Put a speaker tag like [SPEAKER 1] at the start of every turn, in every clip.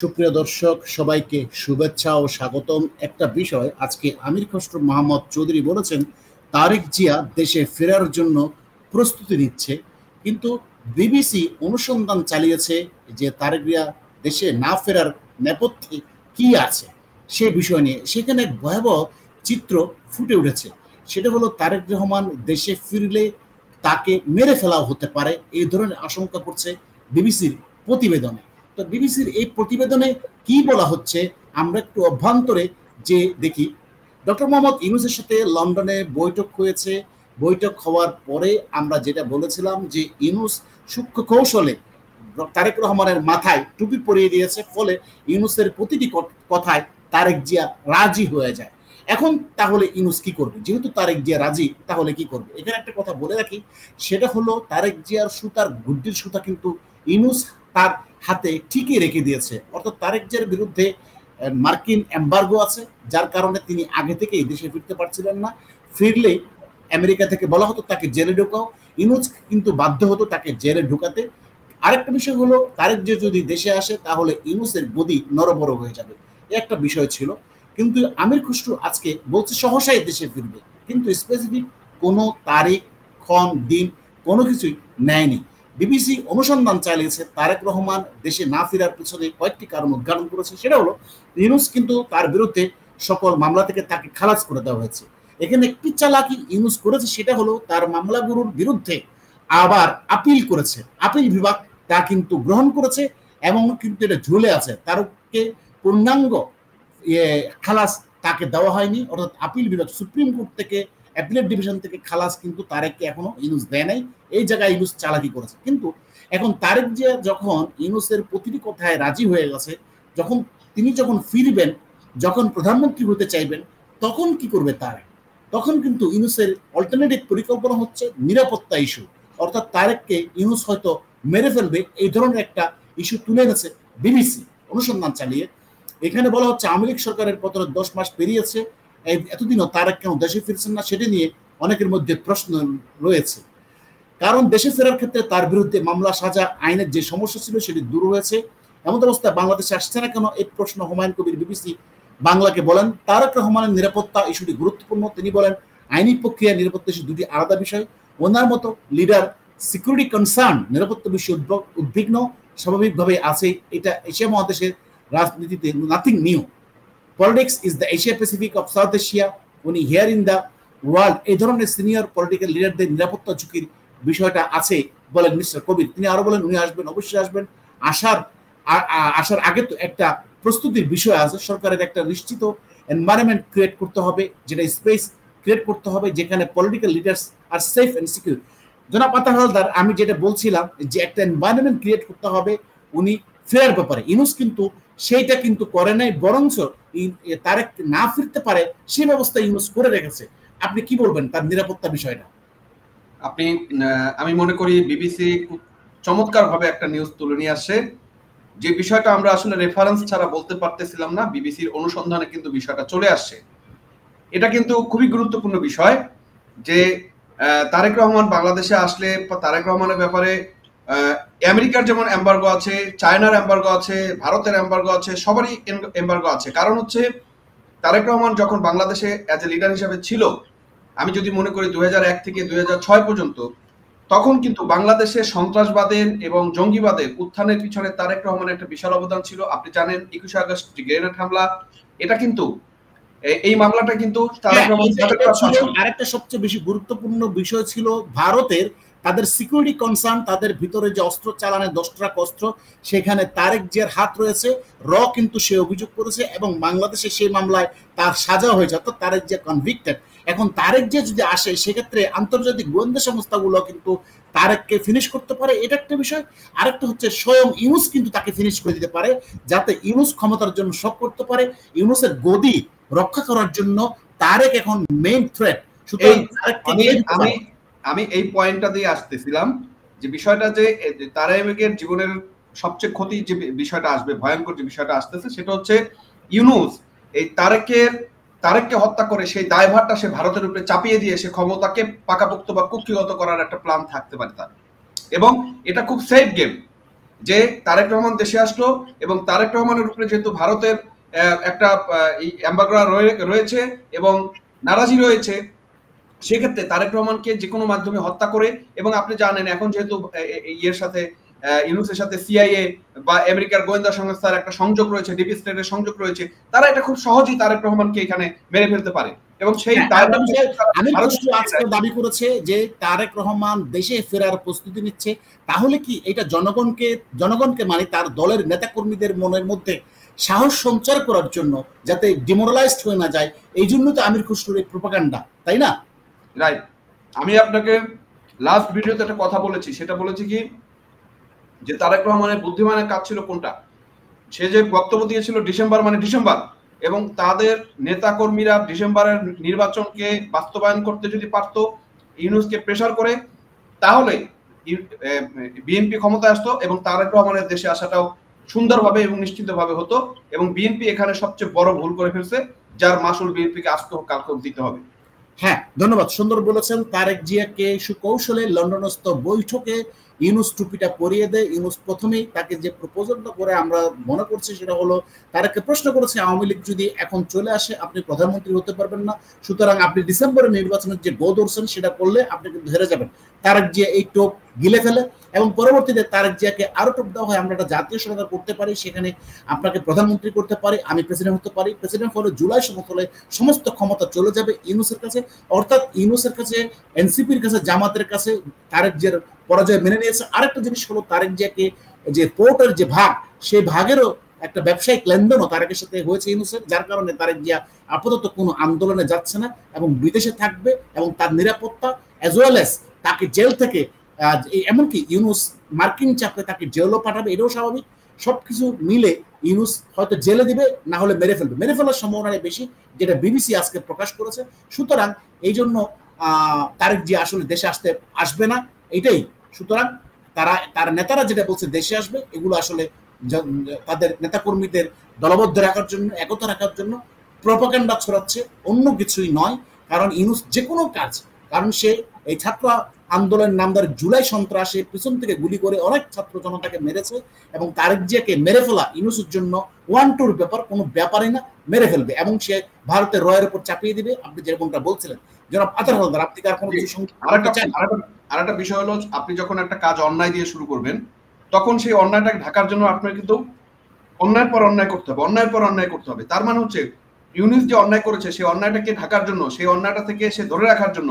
[SPEAKER 1] সুপ্রিয় দর্শক সবাইকে শুভেচ্ছা ও স্বাগতম। একটা বিষয় আজকে আমির খসরু মাহমুদ চৌধুরী বলেছেন তারেক জিয়া দেশে ফেরার জন্য প্রস্তুতি নিচ্ছে, কিন্তু বিবিসি অনুসন্ধান চালিয়েছে যে তারেক জিয়া দেশে না ফেরার নেপথ্যে কি আছে সে বিষয় নিয়ে। সেখানে ভয়াবহ চিত্র ফুটে উঠেছে, সেটা হলো তারেক রহমান দেশে ফিরলে তাকে মেরে ফেলাও হতে পারে, এই ধরনের আশঙ্কা করছে বিবিসির প্রতিবেদনে। তো বিবিসির এই প্রতিবেদনে কি বলা হচ্ছে আমরা একটু অভ্যন্তরে যে দেখি। ডক্টর মোহাম্মদ ইউনূসের সাথে লন্ডনে বৈঠক হয়েছে। বৈঠক হওয়ার পরে আমরা যেটা বলেছিলাম যে ইউনূস সূক্ষ্ম কৌশলে তারেক রহমানের মাথায় টুপি পরিয়ে দিয়েছে, ফলে ইউনূসের প্রতিটি কথায় তারেক জিয়া রাজি হয়ে যায়। এখন তাহলে ইউনূস কি করবে? যেহেতু তারেক জিয়া রাজি, তাহলে কি করবে? এখানে একটা কথা বলে রাখি, সেটা হলো তারেক জিয়ার সুতার গুড্ডির সুতা কিন্তু ইউনূস তার হাতে ঠিকই রেখে দিয়েছে। অর্থাৎ তারেক জিয়ার বিরুদ্ধে মার্কিন এম্বার্গো আছে, যার কারণে তিনি আগে থেকেই দেশে ফিরতে পারছিলেন না। ফিরলে আমেরিকা থেকে বলা হতো তাকে জেলে ঢোকাও, ইউনূস কিন্তু বাধ্য হতো তাকে জেলে ঢোকাতে। আরেকটা বিষয় হলো তারেক জিয়া যদি দেশে আসে তাহলে ইউনূসের গদি নড়বড় হয়ে যাবে, একটা বিষয় ছিল। কিন্তু আমির খসরু আজকে বলছে সহসাই দেশে ফিরবে, কিন্তু স্পেসিফিক কোনো তারিখ, ক্ষণ, দিন কোনো কিছুই নেয়নি। বিবিসি অনুসন্ধান চালিয়েছে তারেক রহমান দেশে না ফেরার পিছনে কয়েকটি কারণ উদ্ঘাটন করেছে। সেটা হলো ইউনূস কিন্তু তার বিরুদ্ধে সকল মামলা থেকে তাকে খালাস করে দেওয়া হয়েছে। এখানে একটি চালাকি ইউনূস করেছে, সেটা হলো তার মামলাগুলোর বিরুদ্ধে আবার আপিল করেছে। আপিল বিভাগ তা কিন্তু গ্রহণ করেছে এবং কিন্তু এটা ঝুলে আছে, তারকে পূর্ণাঙ্গ খালাস তাকে দেওয়া হয়নি। অর্থাৎ আপিল বিভাগ সুপ্রিম কোর্ট থেকে, অ্যাপিলেট ডিভিশন থেকে খালাস কিন্তু তারেককে এখনো ইউনূস দেয় নাই। এই জায়গায় ইউনূস চালাকি করেছে। কিন্তু এখন তারেক জিয়া যখন ইউনূসের প্রতিটি কথায় রাজি হয়ে গেছে, তিনি যখন ফিরবেন, যখন প্রধানমন্ত্রী হতে চাইবেন, তখন কি করবে তারেক? তখন কিন্তু ইউনূসের অল্টারনেটিভ পরিকল্পনা হচ্ছে নিরাপত্তা ইস্যু। অর্থাৎ তারেককে ইউনূস হয়তো মেরে ফেলবে, এই ধরনের একটা ইস্যু তুলে এনেছে বিবিসি অনুসন্ধান চালিয়ে। এখানে বলা হচ্ছে আওয়ামী লীগ সরকারের পতনের 10 মাস পেরিয়েছে, এতদিনও তারেক কেন দেশে ফিরছেন না সেটা নিয়ে অনেকের মধ্যে প্রশ্ন রয়েছে। কারণ দেশে ফেরার ক্ষেত্রে তার বিরুদ্ধে মামলা সাজা আইনের যে সমস্যা ছিল সেটি দূর হয়েছে। এমন অবস্থায় বাংলাদেশে আসছে না কেন, এই প্রশ্ন হুমায়ুন কবির বিবিসি বাংলাকে বলেন। তারেক রহমানের নিরাপত্তা ইস্যুটি গুরুত্বপূর্ণ। তিনি বলেন আইনি প্রক্রিয়া নিরাপত্তা ইস্যু দুটি আলাদা বিষয়। ওনার মতো লিডার সিকিউরিটি কনসার্ন, নিরাপত্তা বিষয়ে উদ্বিগ্ন স্বাভাবিকভাবে আছে। এটা এশিয়া মহাদেশের রাজনীতিতে nothing new. Politics is the Asia Pacific of south Asia, উনি হিয়ার ইন দ্য ওয়ার্ল্ড। এই ধরনের সিনিয়র পলিটিক্যাল লিডারদের নিরাপত্তা ঝুঁকির বিষয়টা আছে বলেন মিস্টার কবির। তিনি আরো বলেন উনি আসবেন, অবশ্যই আসবেন। আসার আগে তো একটা প্রস্তুতির বিষয় আছে। সরকারের একটা নিশ্চিত এনভায়রনমেন্ট ক্রিয়েট করতে হবে, যেটা স্পেস ক্রিয়েট করতে হবে যেখানে পলিটিক্যাল লিডার্স আর সেফ এন্ড সিকিউর। জনাব আতার হালদার, আমি যেটা বলছিলাম যে একটা এনভায়রনমেন্ট ক্রিয়েট করতে হবে উনি ফেরার ব্যাপারে। ইউনূস কিন্তু সেইটা কিন্তু করে নাই, বরঞ্চ তারেক না ফিরতে পারে সেই ব্যবস্থা ইউনূস করে রেখেছে। আপনি কি বলবেন তার নিরাপত্তা বিষয়টা?
[SPEAKER 2] আমি মনে করি বিবিসি খুব চমৎকার ভাবে একটা নিউজ তুলে নিয়ে আসে, যে বিষয়টা আমরা আসলে রেফারেন্স ছাড়া বলতে পারতেছিলাম না। বিবিসির অনুসন্ধানে কিন্তু বিষয়টা চলে আসছে। এটা কিন্তু খুবই গুরুত্বপূর্ণ বিষয় যে তারেক রহমান বাংলাদেশে আসলে তারেক রহমানের ব্যাপারে আমেরিকার যেমন এম্বার্গো আছে, চায়নার এম্বার্গো আছে, ভারতের এম্বার্গো আছে, সবারই এম্বার্গো আছে। কারণ হচ্ছে তারেক রহমান যখন বাংলাদেশে অ্যাজ এ লিডার হিসেবে ছিল, আমি যদি মনে করি 2001 থেকে 2006 পর্যন্ত, তখন কিন্তু বাংলাদেশে সন্ত্রাসবাদের এবং জঙ্গিবাদের উত্থানের পিছনে তারেক রহমানের একটা বিশাল অবদান ছিল। আপনি জানেন 21শে আগস্ট যে গ্রেনেড হামলা, এটা কিন্তু এই মামলাটা কিন্তু তারেক রহমান।
[SPEAKER 1] আরেকটা সবচেয়ে বেশি গুরুত্বপূর্ণ বিষয় ছিল ভারতের তাদের সিকিউরিটি কনসার্ন, তাদের ভিতরে যে অস্ত্র চালানের 10 ট্রাক অস্ত্র, সেখানে তারেক জিয়ার হাত রয়েছে। কিন্তু সে অভিযোগ করেছে এবং বাংলাদেশে সেই মামলায় তার সাজা হয়েছে, অর্থাৎ তারেক জিয়া কনভিক্টেড। এখন তারেক জিয়া যদি আসে সেক্ষেত্রে আন্তর্জাতিক গোয়েন্দা সংস্থাগুলো কিন্তু তারেককে ফিনিশ করতে পারে, এটা একটা বিষয়। আরেকটা হচ্ছে স্বয়ং ইউনূস কিন্তু তাকে ফিনিশ করে দিতে পারে, যাতে ইউনূস ক্ষমতার জন্য শক করতে পারে। ইউনূসের গদি রক্ষা করার জন্য তারেক এখন মেইন থ্রেট।
[SPEAKER 2] আমি এই পয়েন্টটা দিয়ে আসতেছিলাম যে বিষয়টা যে তারেকের জীবনের সবচেয়ে ক্ষতি যে বিষয়টা আসবে, ভয়ঙ্কর যে বিষয়টা আসতেছে, সেটা হচ্ছে ইউনূস এই তারেককে হত্যা করে সেই দায়ভারটা সে ভারতের উপরে চাপিয়ে দিয়ে সে ক্ষমতাকে পাকাপোক্ত বা কুক্ষিগত করার একটা প্ল্যান থাকতে পারে তার। এবং এটা খুব সেফ গেম। যে তারেক রহমান দেশে আসলো এবং তারেক রহমানের উপরে যেহেতু ভারতের একটা এমবার্গো রয়েছে এবং নারাজি রয়েছে, সেক্ষেত্রে তারেক রহমানকে যে কোনো মাধ্যমে হত্যা করে, এবং আপনি জানেন এখন যেহেতু ইয়ের সাথে ইউনূসের সাথে সিআইএ বা আমেরিকার গোয়েন্দা সংস্থার একটা সংযোগ রয়েছে, ডিপ স্টেটের সংযোগ রয়েছে, তারা এটা খুব সহজেই তারেক রহমানকে এখানে মেরে ফেলতে পারে। এবং সেই
[SPEAKER 1] আমির খসরু আজকে দাবি করেছে যে তারেক রহমান দেশে ফেরার প্রস্তুতি নিচ্ছে। তাহলে কি এটা জনগণকে মানে তার দলের নেতাকর্মীদের মনের মধ্যে সাহস সঞ্চার করার জন্য, যাতে ডিমোরালাইজড হয়ে না যায়, এই জন্য তো আমির খসরুর এই প্রোপাগান্ডা, তাই না?
[SPEAKER 2] রাইট। আমি আপনাকে লাস্ট ভিডিওতে একটা কথা বলেছি, সেটা বলেছি কি যে তারেক রহমানের বুদ্ধিমানের কাজ ছিল কোনটা। সে যে বক্তব্য দিয়েছিল ডিসেম্বর মানে ডিসেম্বর, এবং তাদের নেতাকর্মীরা ডিসেম্বরের নির্বাচনকে বাস্তবায়ন করতে যদি পারতো, ইউনূসকে প্রেসার করে, তাহলে বিএনপি ক্ষমতায় আসতো এবং তারেক রহমানের দেশে আসাটাও সুন্দরভাবে এবং নিশ্চিতভাবে হতো। এবং বিএনপি এখানে সবচেয়ে বড় ভুল করে ফেলছে, যার মাসুল বিএনপিকে আজকে হোক কালকে দিতে হবে।
[SPEAKER 1] হ্যাঁ, ধন্যবাদ, সুন্দর বলেছেন। তারেক জিয়াকে সুকৌশলে লন্ডনস্থ বৈঠকে ইউনূস টুপিটা পরিয়ে দেয়। ইউনূস প্রথমেই তাকে যে প্রপোজালটা করে আমরা মনে করছি সেটা হলো, তারেককে প্রশ্ন করেছে আওয়ামী লীগ যদি এখন চলে আসে আপনি প্রধানমন্ত্রী হতে পারবেন না, সুতরাং আপনি ডিসেম্বরের নির্বাচনের যে গো ধরছেন সেটা করলে আপনি কিন্তু হেরে যাবেন। তারেক জিয়া এই টোপ গিলে ফেলে এবং পরবর্তীতে তারেক জিয়াকে আরো টোপ দেওয়া হয়, আমরা একটা জাতীয় সরকার করতে পারি, সেখানে আপনাকে প্রধানমন্ত্রী করতে পারি, আমি প্রেসিডেন্ট হতে পারি। প্রেসিডেন্ট হলে জুলাই সনদ হলে সমস্ত ক্ষমতা চলে যাবে ইউনূসের কাছে, অর্থাৎ ইউনূসের কাছে, এনসিপির কাছে, জামাতের কাছে তারেক জিয়ার পরাজয় মেনে নিয়েছে। আরেকটা জিনিস হলো, তারেক জিয়াকে যে পোর্টের যে ভাগ, সেই ভাগেরও একটা ব্যবসায়িক লেনদেনও তারেকের সাথে হয়েছে ইউনূসের, যার কারণে তারেক জিয়া আপাতত কোনো আন্দোলনে যাচ্ছে না এবং বিদেশে থাকবে, এবং তার নিরাপত্তা অ্যাজ ওয়েল এস তাকে জেল থেকে, এমনকি ইউনূস মার্কিন চাপে তাকে জেলও পাঠাবে, এটাও স্বাভাবিক। সবকিছু মিলে ইউনূস হয়তো জেলে দিবে, না হলে মেরে ফেলবে, মেরে ফেলার সম্ভাবনা বেশি, যেটা বিবিসি আজকে প্রকাশ করেছে। সুতরাং এই জন্য তারেক জিয়া আসলে দেশে আসবে না, এটাই। সুতরাং তার নেতারা যেটা বলছে দেশে আসবে, এগুলো আসলে তাদের নেতাকর্মীদের দলবদ্ধ রাখার জন্য, একতা রাখার জন্য প্রপাগান্ডা ছড়াচ্ছে, অন্য কিছুই নয়। কারণ ইউনূস যে কোনো কাজ, কারণ সে এই ছাত্র আন্দোলনের নামদার জুলাই সন্ত্রাসে পিছন থেকে গুলি করে অনেক ছাত্র জনতাকে মেরেছে, এবং তারেক জিয়াকে মেরে ফেলা ইউনূসের জন্য ওয়ান টুর ব্যাপার, কোনো ব্যাপারই না, মেরে ফেলবে এবং সে ভারতের রয়ের উপর চাপিয়ে দিবে। আপনি যেরকমটা বলছিলেন জনাব আতার হালদার, আপনি আর কোনো কিছু
[SPEAKER 2] আরেকটা বিষয় হলো, আপনি যখন একটা কাজ অন্যায় দিয়ে শুরু করবেন, তখন সেই অন্যায়টাকে ঢাকার জন্য আপনার কিন্তু অন্যায়ের পর অন্যায় করতে হবে, অন্যায়ের পর অন্যায় করতে হবে। তার মানে হচ্ছে ইউনূস যে অন্যায় করেছে, সেই অন্যায়টাকে ঢাকার জন্য, সেই অন্যায়টা থেকে সে ধরে রাখার জন্য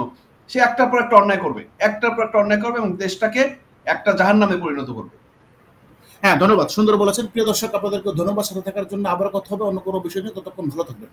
[SPEAKER 2] সে একটার পর একটা অন্যায় করবে, একটার পর একটা অন্যায় করবে এবং দেশটাকে একটা জাহান্নামে পরিণত করবে।
[SPEAKER 1] হ্যাঁ, ধন্যবাদ, সুন্দর বলেছেন। প্রিয় দর্শক, আপনাদেরকে ধন্যবাদ সাথে থাকার জন্য। আবার কথা হবে অন্য কোনো বিষয় নিয়ে, ততক্ষণ ভালো থাকবেন।